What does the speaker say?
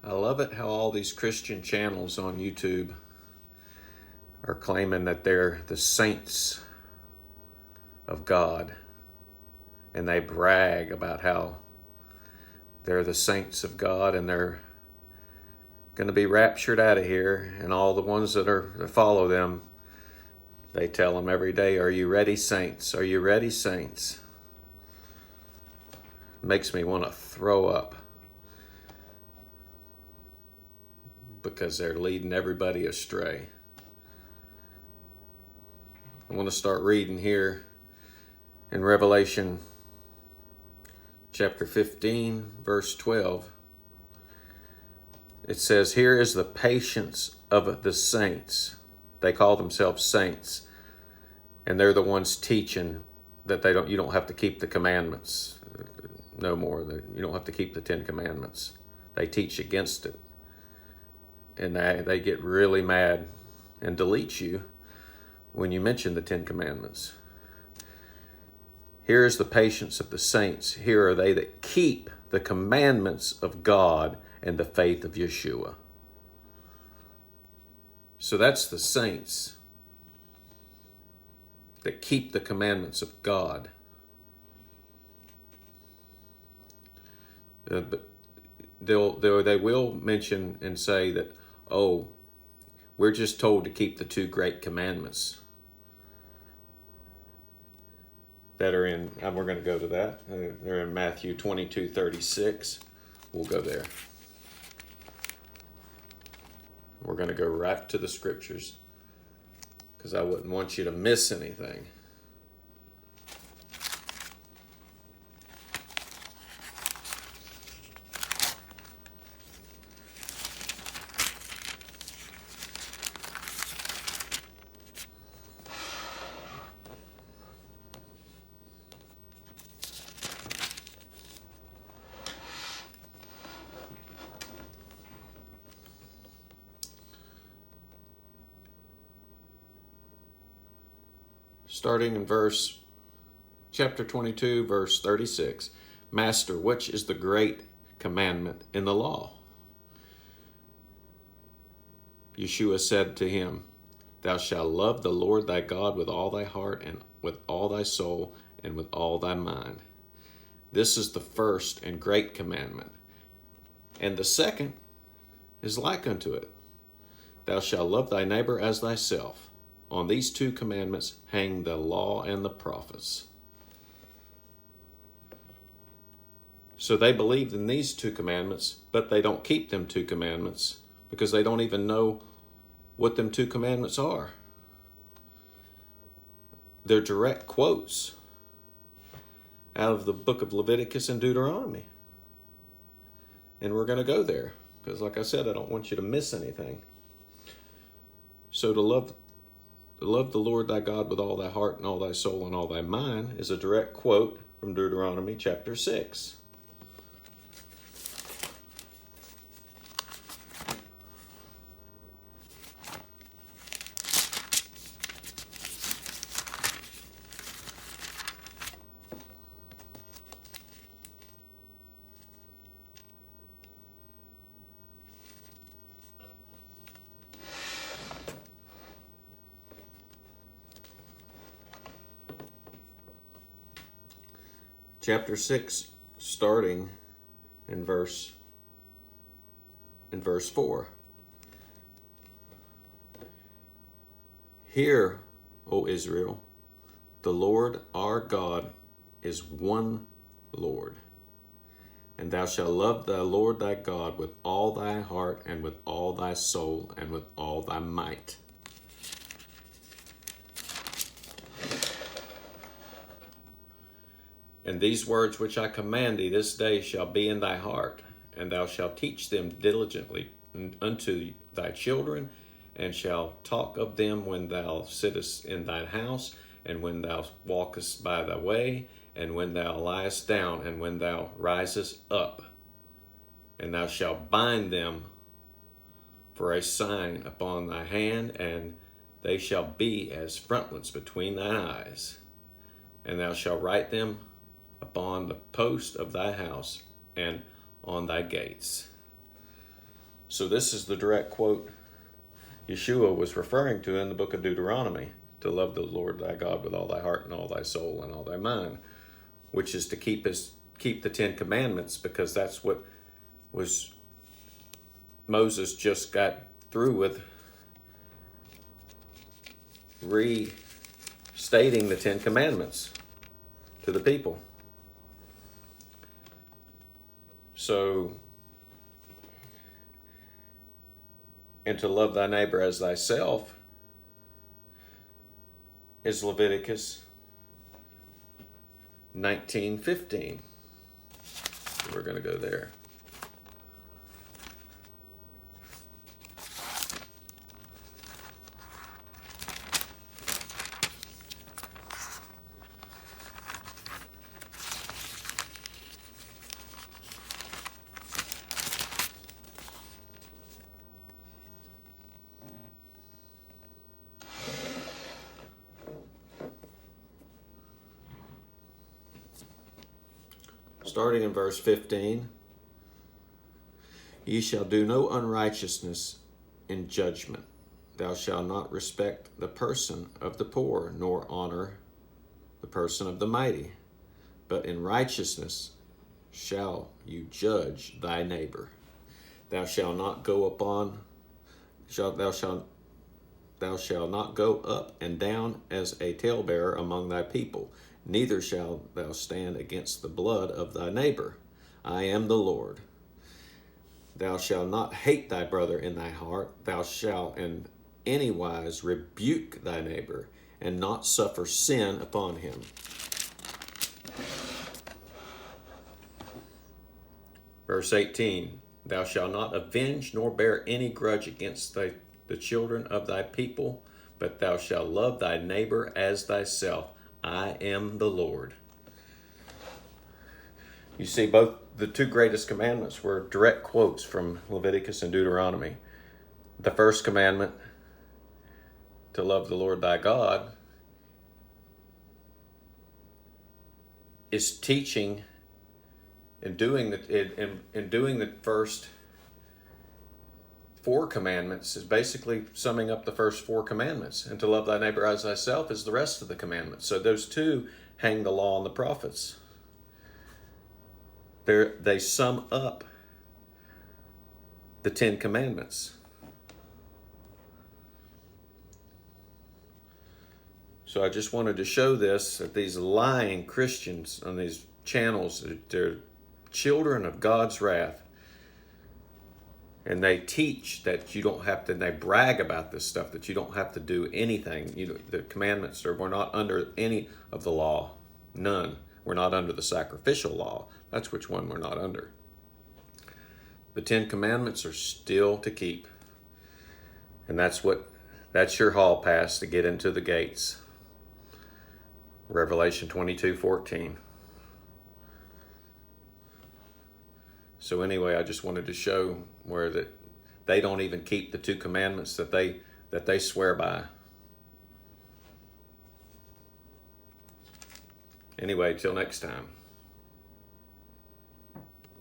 I love it how all these Christian channels on YouTube are claiming that they're the saints of God. And they brag about how they're the saints of God and they're going to be raptured out of here. And all the ones that follow them, they tell them every day, "Are you ready, saints? Are you ready, saints?" Makes me want to throw up because they're leading everybody astray. I want to start reading here in Revelation chapter 15, verse 12. It says, "Here is the patience of the saints." They call themselves saints, and they're the ones teaching that you don't have to keep the commandments no more. You don't have to keep the 10 Commandments. They teach against it. And they get really mad and delete you when you mention the 10 Commandments. "Here is the patience of the saints. Here are they that keep the commandments of God and the faith of Yeshua." So that's the saints that keep the commandments of God. But they will mention and say that, "Oh, we're just told to keep the 2 great commandments that are in," and we're going to go to that. They're in Matthew 22:36. We'll go there. We're going to go right to the scriptures because I wouldn't want you to miss anything. Starting in chapter 22, verse 36. "Master, which is the great commandment in the law?" Yeshua said to him, "Thou shalt love the Lord thy God with all thy heart and with all thy soul and with all thy mind. This is the first and great commandment. And the second is like unto it. Thou shalt love thy neighbor as thyself. On these 2 commandments hang the law and the prophets." So they believe in these 2 commandments, but they don't keep them 2 commandments because they don't even know what them 2 commandments are. They're direct quotes out of the book of Leviticus and Deuteronomy. And we're going to go there because, like I said, I don't want you to miss anything. So to love the Lord thy God with all thy heart and all thy soul and all thy mind is a direct quote from Deuteronomy chapter 6. Chapter 6, starting in verse 4. "Hear, O Israel, the Lord our God is one Lord. And thou shalt love thy Lord thy God with all thy heart and with all thy soul and with all thy might." "And these words which I command thee this day shall be in thy heart, and thou shalt teach them diligently unto thy children, and shalt talk of them when thou sittest in thine house, and when thou walkest by thy way, and when thou liest down, and when thou risest up. And thou shalt bind them for a sign upon thy hand, and they shall be as frontlets between thine eyes. And thou shalt write them upon the post of thy house and on thy gates." So this is the direct quote Yeshua was referring to in the book of Deuteronomy, to love the Lord thy God with all thy heart and all thy soul and all thy mind, which is to keep the 10 Commandments, because that's what was Moses just got through with restating the 10 Commandments to the people. So, and to love thy neighbor as thyself is Leviticus 19:15. We're going to go there. Starting in verse 15, ye shall do no unrighteousness in judgment. Thou shalt not respect the person of the poor, nor honor the person of the mighty. But in righteousness shall you judge thy neighbor. Thou shalt not go up and down as a talebearer among thy people. Neither shalt thou stand against the blood of thy neighbor. I am the Lord. Thou shalt not hate thy brother in thy heart. Thou shalt in any wise rebuke thy neighbor, and not suffer sin upon him. Verse 18, thou shalt not avenge nor bear any grudge against the children of thy people, but thou shalt love thy neighbor as thyself. I am the Lord. You see, both the two greatest commandments were direct quotes from Leviticus and Deuteronomy. The first commandment, to love the Lord thy God, is teaching and doing the first 4 commandments is basically summing up the first 4 commandments. And to love thy neighbor as thyself is the rest of the commandments. So those two hang the law and the prophets. They sum up the 10 commandments. So I just wanted to show this, that these lying Christians on these channels, they're children of God's wrath. And they teach that you don't have to, and they brag about this stuff, that you don't have to do anything. The commandments we're not under any of the law. None. We're not under the sacrificial law. That's which one we're not under. The 10 commandments are still to keep. And that's your hall pass to get into the gates. Revelation 22:14. So anyway, I just wanted to show where that they don't even keep the 2 commandments that they swear by. Anyway, till next time.